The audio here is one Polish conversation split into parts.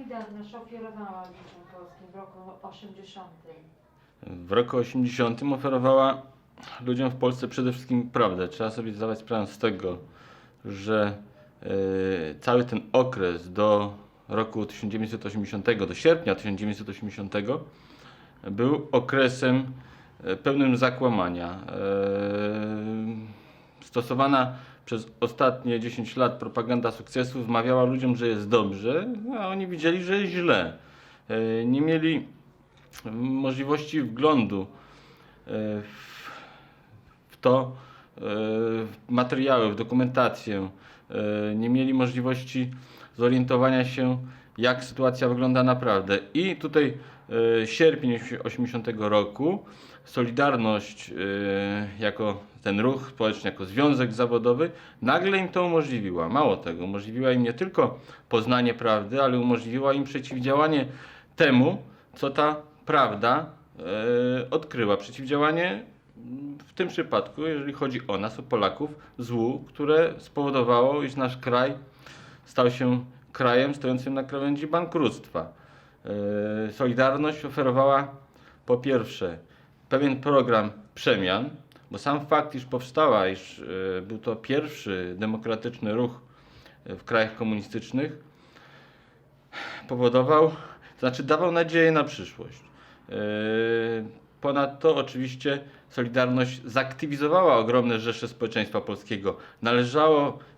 Solidarność ofiarowała ludziom polskim w roku 80? W roku 80 oferowała ludziom w Polsce przede wszystkim prawdę. Trzeba sobie zdawać sprawę z tego, że cały ten okres do roku 1980, do sierpnia 1980 był okresem pełnym zakłamania. Stosowana przez ostatnie 10 lat propaganda sukcesu wmawiała ludziom, że jest dobrze, a oni widzieli, że jest źle. Nie mieli możliwości wglądu w to, w materiały, w dokumentację. Nie mieli możliwości zorientowania się, jak sytuacja wygląda naprawdę. I tutaj sierpień 80 roku Solidarność jako ten ruch społeczny, jako związek zawodowy nagle im to umożliwiła. Mało tego, umożliwiła im nie tylko poznanie prawdy, ale umożliwiła im przeciwdziałanie temu, co ta prawda odkryła. Przeciwdziałanie w tym przypadku, jeżeli chodzi o nas, o Polaków, złu, które spowodowało, iż nasz kraj stał się krajem stojącym na krawędzi bankructwa. Solidarność oferowała po pierwsze pewien program przemian, bo sam fakt, iż powstała, iż był to pierwszy demokratyczny ruch w krajach komunistycznych, powodował, to znaczy dawał nadzieję na przyszłość. Ponadto oczywiście Solidarność zaktywizowała ogromne rzesze społeczeństwa polskiego.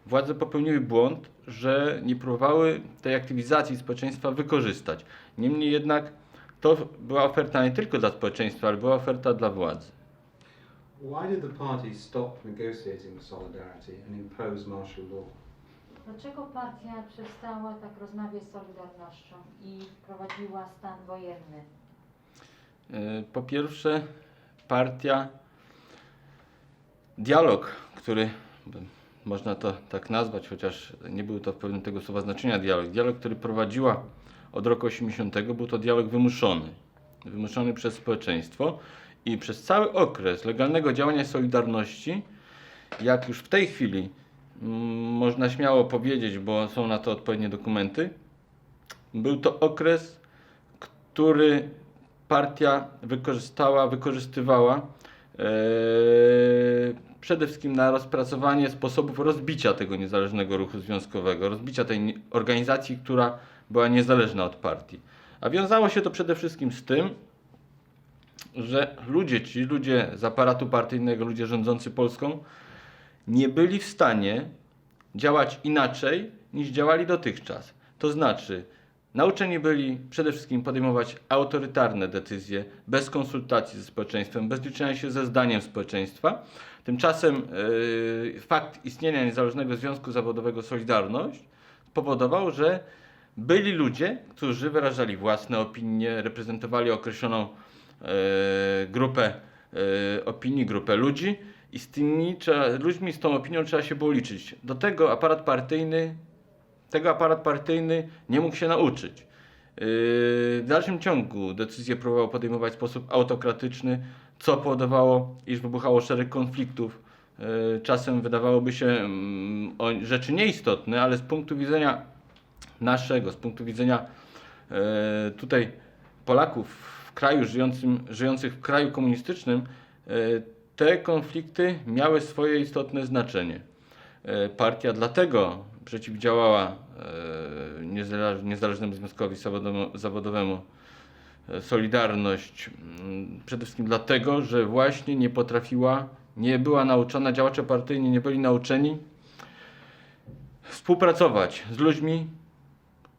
Władze popełniły błąd, że nie próbowały tej aktywizacji społeczeństwa wykorzystać. Niemniej jednak to była oferta nie tylko dla społeczeństwa, ale była oferta dla władzy. Why did the party stop negotiating with Solidarity and impose martial law? Dlaczego partia przestała tak rozmawiać z Solidarnością i wprowadziła stan wojenny? Po pierwsze, partia, dialog, który można to tak nazwać, chociaż nie był to w pewnym tego słowa znaczenia dialog, który prowadziła od roku 80, był to dialog wymuszony przez społeczeństwo i przez cały okres legalnego działania Solidarności, jak już w tej chwili można śmiało powiedzieć, bo są na to odpowiednie dokumenty, był to okres, który partia wykorzystywała przede wszystkim na rozpracowanie sposobów rozbicia tego niezależnego ruchu związkowego, rozbicia tej organizacji, która była niezależna od partii. A wiązało się to przede wszystkim z tym, że ludzie z aparatu partyjnego, ludzie rządzący Polską, nie byli w stanie działać inaczej niż działali dotychczas. To znaczy, nauczeni byli przede wszystkim podejmować autorytarne decyzje bez konsultacji ze społeczeństwem, bez liczenia się ze zdaniem społeczeństwa. Tymczasem fakt istnienia Niezależnego Związku Zawodowego Solidarność powodował, że byli ludzie, którzy wyrażali własne opinie, reprezentowali określoną grupę opinii, grupę ludzi i z tymi ludźmi, z tą opinią trzeba się było liczyć. Do tego aparat partyjny nie mógł się nauczyć. W dalszym ciągu decyzje próbował podejmować w sposób autokratyczny, co powodowało, iż wybuchało szereg konfliktów. Czasem wydawałoby się rzeczy nieistotne, ale z punktu widzenia naszego, z punktu widzenia tutaj Polaków w kraju żyjących w kraju komunistycznym, te konflikty miały swoje istotne znaczenie. Partia dlatego przeciwdziałała Niezależnemu Związkowi Zawodowemu Solidarność, przede wszystkim dlatego, że właśnie nie była nauczona, działacze partyjni nie byli nauczeni współpracować z ludźmi,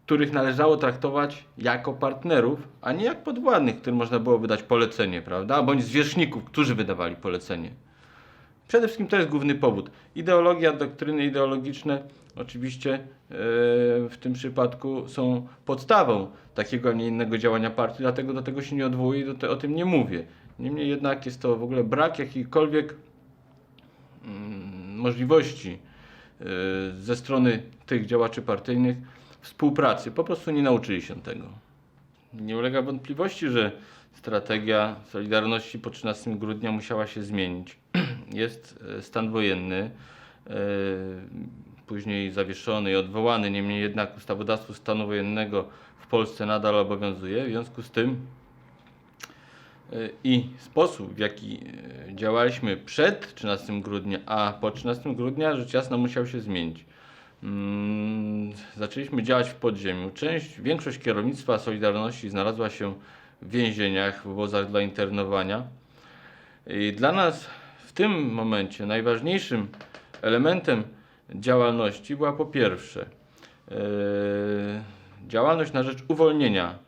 których należało traktować jako partnerów, a nie jak podwładnych, którym można było wydać polecenie, prawda? Bądź zwierzchników, którzy wydawali polecenie. Przede wszystkim to jest główny powód. Ideologia, doktryny ideologiczne oczywiście w tym przypadku są podstawą takiego, a nie innego działania partii, dlatego do tego się nie odwołuję i o tym nie mówię. Niemniej jednak jest to w ogóle brak jakiejkolwiek możliwości ze strony tych działaczy partyjnych współpracy. Po prostu nie nauczyli się tego. Nie ulega wątpliwości, że strategia Solidarności po 13 grudnia musiała się zmienić. Jest stan wojenny, później zawieszony i odwołany, niemniej jednak ustawodawstwo stanu wojennego w Polsce nadal obowiązuje. W związku z tym i sposób, w jaki działaliśmy przed 13 grudnia, a po 13 grudnia, rzecz jasna, musiał się zmienić. Zaczęliśmy działać w podziemiu. Większość kierownictwa Solidarności znalazła się w więzieniach, w obozach dla internowania. I dla nas w tym momencie najważniejszym elementem działalności była po pierwsze działalność na rzecz uwolnienia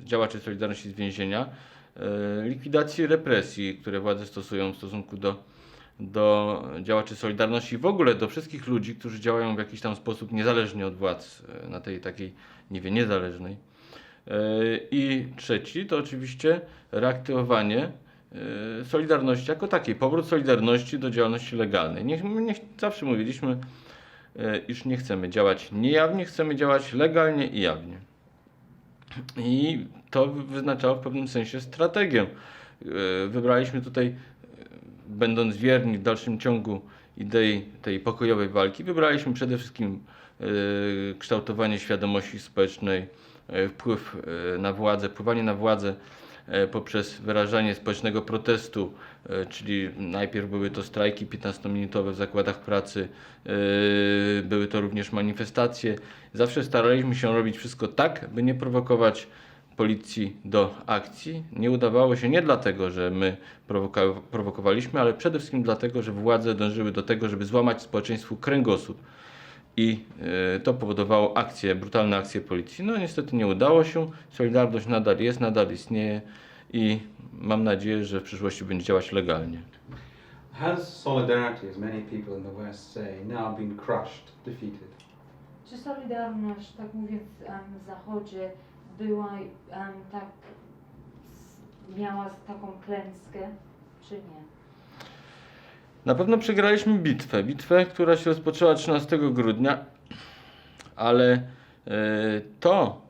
działaczy Solidarności z więzienia, likwidacji represji, które władze stosują w stosunku do działaczy Solidarności i w ogóle do wszystkich ludzi, którzy działają w jakiś tam sposób niezależnie od władz, na tej takiej niwie niezależnej. I trzeci to oczywiście reaktywowanie Solidarności jako takiej, powrót Solidarności do działalności legalnej. Zawsze mówiliśmy, iż nie chcemy działać niejawnie, chcemy działać legalnie i jawnie. I to wyznaczało w pewnym sensie strategię. Wybraliśmy tutaj, będąc wierni w dalszym ciągu idei tej pokojowej walki, wybraliśmy przede wszystkim kształtowanie świadomości społecznej, wpływ na władzę, wpływanie na władzę poprzez wyrażanie społecznego protestu, czyli najpierw były to strajki 15-minutowe w zakładach pracy, były to również manifestacje. Zawsze staraliśmy się robić wszystko tak, by nie prowokować policji do akcji. Nie udawało się nie dlatego, że my prowokowaliśmy, ale przede wszystkim dlatego, że władze dążyły do tego, żeby złamać społeczeństwu kręgosłup. I to powodowało brutalne akcje policji. No niestety nie udało się. Solidarność nadal jest, nadal istnieje i mam nadzieję, że w przyszłości będzie działać legalnie. Has Solidarity, as many people in the West say, now been crushed, defeated? Czy Solidarność, tak mówiąc w Zachodzie, miała taką klęskę, czy nie? Na pewno przegraliśmy bitwę, która się rozpoczęła 13 grudnia, ale to,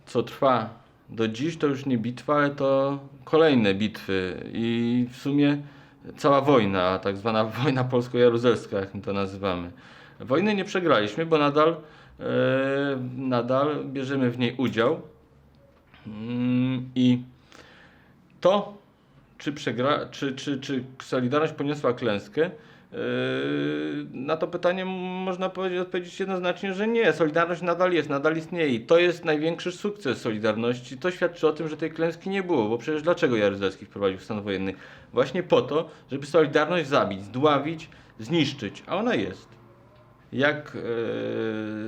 co trwa do dziś, to już nie bitwa, ale to kolejne bitwy i w sumie cała wojna, tak zwana wojna polsko-jaruzelska, jak my to nazywamy. Wojny nie przegraliśmy, bo nadal bierzemy w niej udział i to, czy Solidarność poniosła klęskę? Na to pytanie można odpowiedzieć jednoznacznie, że nie. Solidarność nadal jest, nadal istnieje i to jest największy sukces Solidarności. To świadczy o tym, że tej klęski nie było, bo przecież dlaczego Jaruzelski wprowadził stan wojenny? Właśnie po to, żeby Solidarność zabić, zdławić, zniszczyć, a ona jest. Jak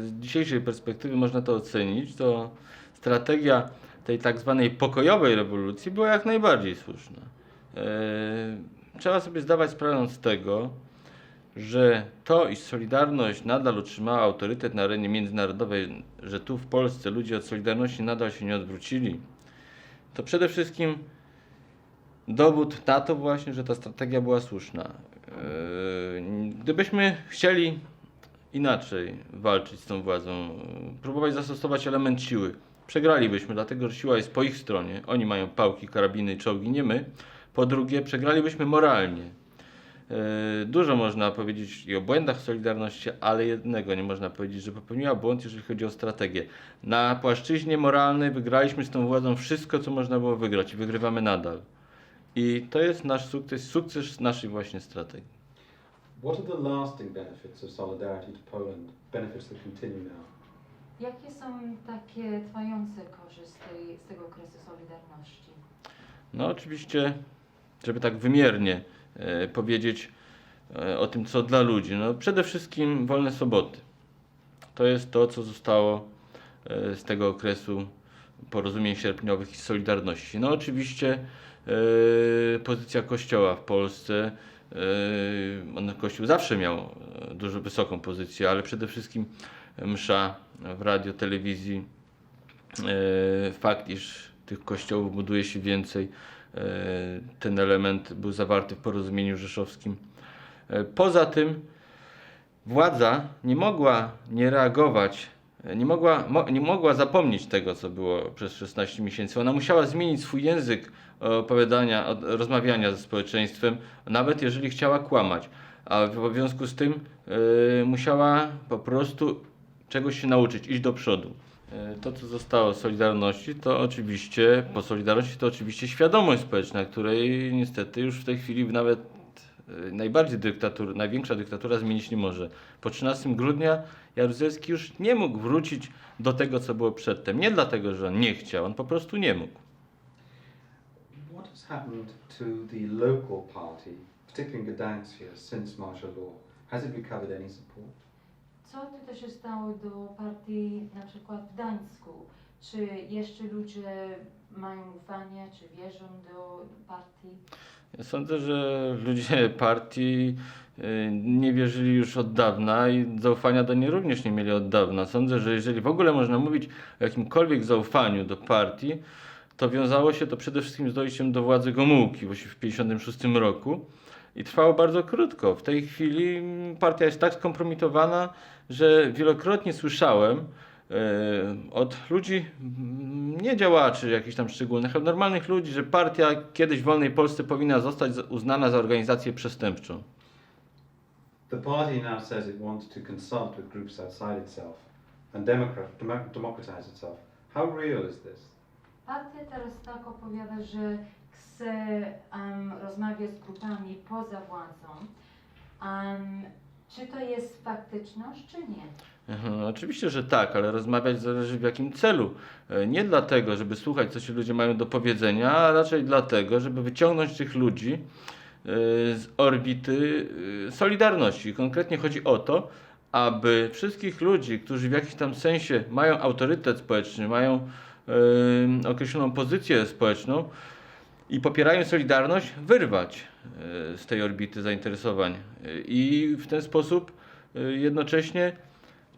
z dzisiejszej perspektywy można to ocenić, to strategia tej tak zwanej pokojowej rewolucji była jak najbardziej słuszna. Trzeba sobie zdawać sprawę z tego, że to, iż Solidarność nadal utrzymała autorytet na arenie międzynarodowej, że tu w Polsce ludzie od Solidarności nadal się nie odwrócili, to przede wszystkim dowód na to właśnie, że ta strategia była słuszna. Gdybyśmy chcieli inaczej walczyć z tą władzą, próbować zastosować element siły, przegralibyśmy, dlatego że siła jest po ich stronie. Oni mają pałki, karabiny, czołgi, nie my. Po drugie, przegralibyśmy moralnie. Dużo można powiedzieć i o błędach Solidarności, ale jednego nie można powiedzieć, że popełniła błąd, jeżeli chodzi o strategię. Na płaszczyźnie moralnej wygraliśmy z tą władzą wszystko, co można było wygrać i wygrywamy nadal. I to jest nasz sukces naszej właśnie strategii. What are the lasting benefits of solidarity to Poland, benefits that continue now? Jakie są takie trwające korzyści z tego okresu Solidarności? No oczywiście, żeby tak wymiernie powiedzieć o tym, co dla ludzi. No przede wszystkim wolne soboty. To jest to, co zostało z tego okresu porozumień sierpniowych i Solidarności. No oczywiście pozycja Kościoła w Polsce. Kościół zawsze miał dużo wysoką pozycję, ale przede wszystkim msza w radio, telewizji. Fakt, iż tych kościołów buduje się więcej. Ten element był zawarty w porozumieniu rzeszowskim. Poza tym władza nie mogła nie reagować, nie mogła zapomnieć tego, co było przez 16 miesięcy. Ona musiała zmienić swój język rozmawiania ze społeczeństwem, nawet jeżeli chciała kłamać. A w związku z tym musiała po prostu czegoś się nauczyć, iść do przodu. To, co zostało z Solidarności, to oczywiście, po Solidarności, to oczywiście świadomość społeczna, której niestety już w tej chwili nawet największa dyktatura zmienić nie może. Po 13 grudnia Jaruzelski już nie mógł wrócić do tego, co było przedtem. Nie dlatego, że on nie chciał, on po prostu nie mógł. What has happened to the local party, particularly in Gdańsk here, since martial law? Has it recovered any support? Co tutaj się stało do partii na przykład w Gdańsku? Czy jeszcze ludzie mają ufanie, czy wierzą do partii? Ja sądzę, że ludzie partii nie wierzyli już od dawna i zaufania do niej również nie mieli od dawna. Sądzę, że jeżeli w ogóle można mówić o jakimkolwiek zaufaniu do partii, to wiązało się to przede wszystkim z dojściem do władzy Gomułki w 1956 roku i trwało bardzo krótko. W tej chwili partia jest tak skompromitowana, że wielokrotnie słyszałem od ludzi, nie działaczy jakichś tam szczególnych, ale normalnych ludzi, że partia kiedyś w wolnej Polsce powinna zostać uznana za organizację przestępczą. The party now says it wants to consult with groups outside itself and democratize itself. How real is this? Partia teraz tak opowiada, że chce rozmawiać z grupami poza władzą. Czy to jest faktyczność, czy nie? Oczywiście, że tak, ale rozmawiać zależy w jakim celu. Nie dlatego, żeby słuchać, co ci ludzie mają do powiedzenia, a raczej dlatego, żeby wyciągnąć tych ludzi z orbity Solidarności. Konkretnie chodzi o to, aby wszystkich ludzi, którzy w jakimś tam sensie mają autorytet społeczny, mają określoną pozycję społeczną i popierają Solidarność, wyrwać z tej orbity zainteresowań i w ten sposób jednocześnie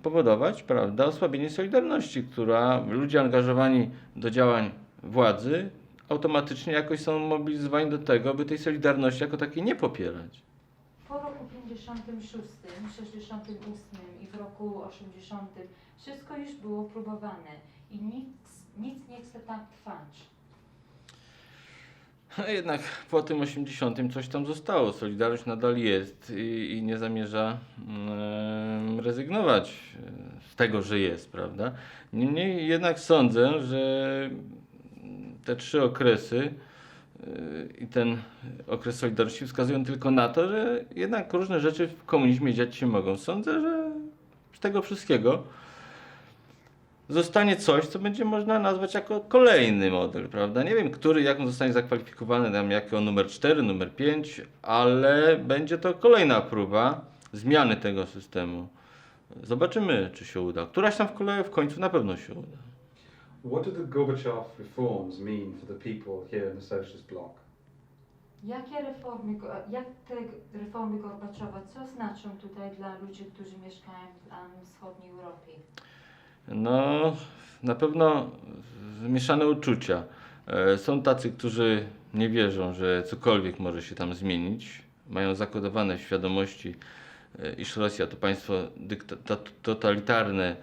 spowodować, prawda, osłabienie Solidarności, która ludzie angażowani do działań władzy automatycznie jakoś są mobilizowani do tego, by tej Solidarności jako takiej nie popierać. Po roku 56, 68 i w roku 80 wszystko już było próbowane i nic nie chce tak trwać. A jednak po tym 80 coś tam zostało. Solidarność nadal jest i nie zamierza rezygnować z tego, że jest, prawda? Niemniej jednak sądzę, że te trzy okresy i ten okres Solidarności wskazują tylko na to, że jednak różne rzeczy w komunizmie dziać się mogą. Sądzę, że z tego wszystkiego zostanie coś, co będzie można nazwać jako kolejny model, prawda? Nie wiem, jak on zostanie zakwalifikowany, tam jako numer 4, numer 5, ale będzie to kolejna próba zmiany tego systemu. Zobaczymy, czy się uda. Któraś tam w końcu na pewno się uda. What do the Gorbachev reforms mean for the people here in the socialist bloc? Jak te reformy Gorbaczowa, co znaczą tutaj dla ludzi, którzy mieszkają w wschodniej Europie? No, na pewno zmieszane uczucia. Są tacy, którzy nie wierzą, że cokolwiek może się tam zmienić. Mają zakodowane w świadomości, iż Rosja to państwo totalitarne,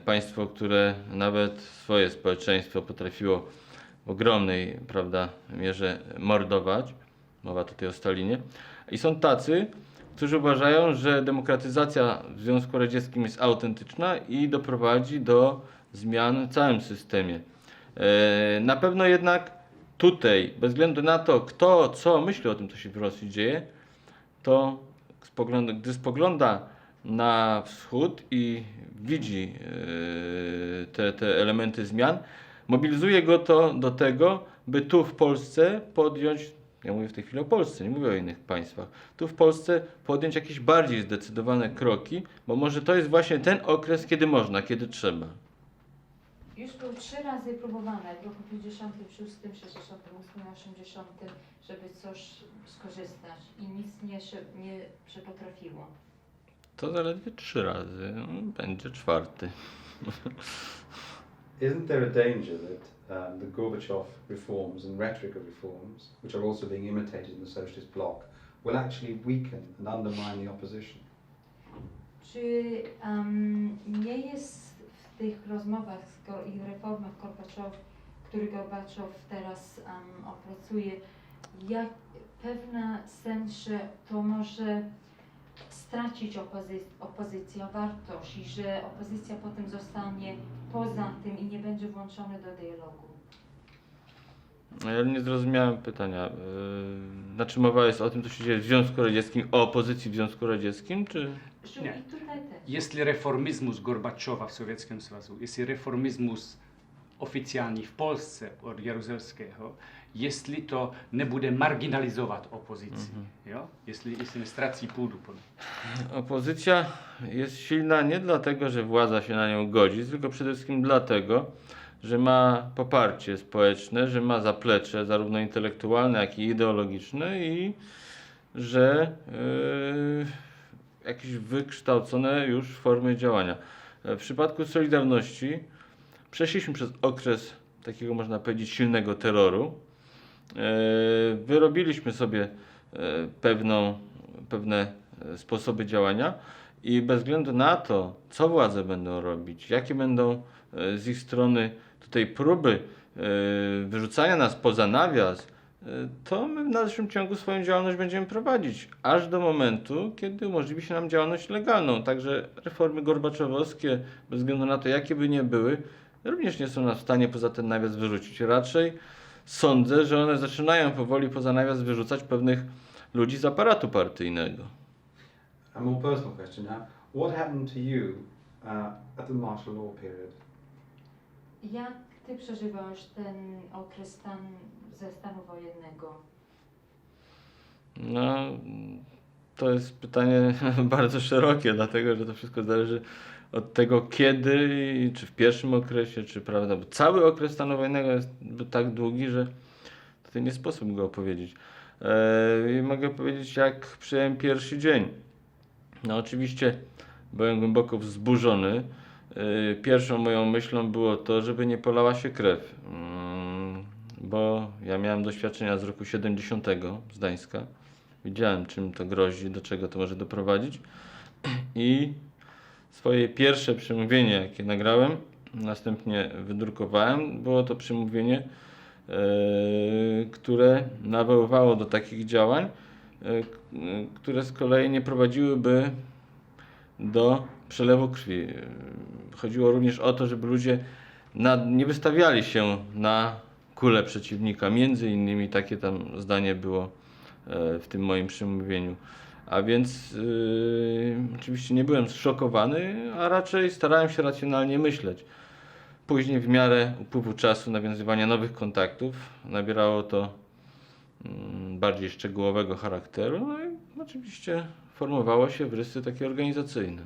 państwo, które nawet swoje społeczeństwo potrafiło w ogromnej, prawda, mierze mordować. Mowa tutaj o Stalinie. I są tacy, którzy uważają, że demokratyzacja w Związku Radzieckim jest autentyczna i doprowadzi do zmian w całym systemie. Na pewno jednak tutaj, bez względu na to, kto co myśli o tym, co się w Rosji dzieje, to gdy spogląda na wschód i widzi te elementy zmian, mobilizuje go to do tego, by tu w Polsce podjąć, ja mówię w tej chwili o Polsce, nie mówię o innych państwach, tu w Polsce podjąć jakieś bardziej zdecydowane kroki, bo może to jest właśnie ten okres, kiedy można, kiedy trzeba. Już był 3 razy próbowane w roku 56, 68, 80, żeby coś skorzystać i nic nie potrafiło. To zaledwie 3 razy, będzie 4. Isn't there a danger that the Gorbachev reforms and rhetoric of reforms, which are also being imitated in the socialist bloc, will actually weaken and undermine the opposition? Czy nie jest w tych rozmowach i reformach który Gorbaczow teraz opracuje, jak pewna sens, że to może stracić opozycja wartość i że opozycja potem zostanie poza tym i nie będzie włączona do dialogu. Ja nie zrozumiałem pytania. Znaczy mowa jest o tym, co się dzieje w Związku Radzieckim, o opozycji w Związku Radzieckim, czy... I tutaj też. Jeśli reformizmus Gorbaczowa w Sowieckim Związku, jeśli reformizmus oficjalny w Polsce od Jaruzelskiego, jeśli to nie będzie marginalizować opozycji, jo? Jeśli nie straci płudu. Opozycja jest silna nie dlatego, że władza się na nią godzi, tylko przede wszystkim dlatego, że ma poparcie społeczne, że ma zaplecze zarówno intelektualne, jak i ideologiczne i że jakieś wykształcone już formy działania. W przypadku Solidarności przeszliśmy przez okres takiego, można powiedzieć, silnego terroru. Wyrobiliśmy sobie pewne sposoby działania i bez względu na to, co władze będą robić, jakie będą z ich strony tutaj próby wyrzucania nas poza nawias, to my w dalszym ciągu swoją działalność będziemy prowadzić, aż do momentu, kiedy umożliwi się nam działalność legalną. Także reformy gorbaczowskie, bez względu na to, jakie by nie były, również nie są nas w stanie poza ten nawias wyrzucić. Raczej sądzę, że one zaczynają powoli poza nawias wyrzucać pewnych ludzi z aparatu partyjnego. A more personal question now. What happened to you at the martial law period? Jak ty przeżywałeś ten okres ze stanu wojennego? No, to jest pytanie bardzo szerokie, dlatego że to wszystko zależy od tego, kiedy, czy w pierwszym okresie, czy prawda, bo cały okres stanu wojennego jest tak długi, że tutaj nie sposób go opowiedzieć. I mogę powiedzieć, jak przyjąłem pierwszy dzień. No oczywiście byłem głęboko wzburzony. Pierwszą moją myślą było to, żeby nie polała się krew, bo ja miałem doświadczenia z roku 70 z Gdańska. Widziałem, czym to grozi, do czego to może doprowadzić. I swoje pierwsze przemówienie, jakie nagrałem, następnie wydrukowałem, było to przemówienie, które nawoływało do takich działań, które z kolei nie prowadziłyby do przelewu krwi. Chodziło również o to, żeby ludzie nie wystawiali się na kulę przeciwnika. Między innymi takie tam zdanie było w tym moim przemówieniu. A więc oczywiście nie byłem zszokowany, a raczej starałem się racjonalnie myśleć. Później w miarę upływu czasu, nawiązywania nowych kontaktów, nabierało to bardziej szczegółowego charakteru, no i oczywiście formowało się w rysy takie organizacyjne.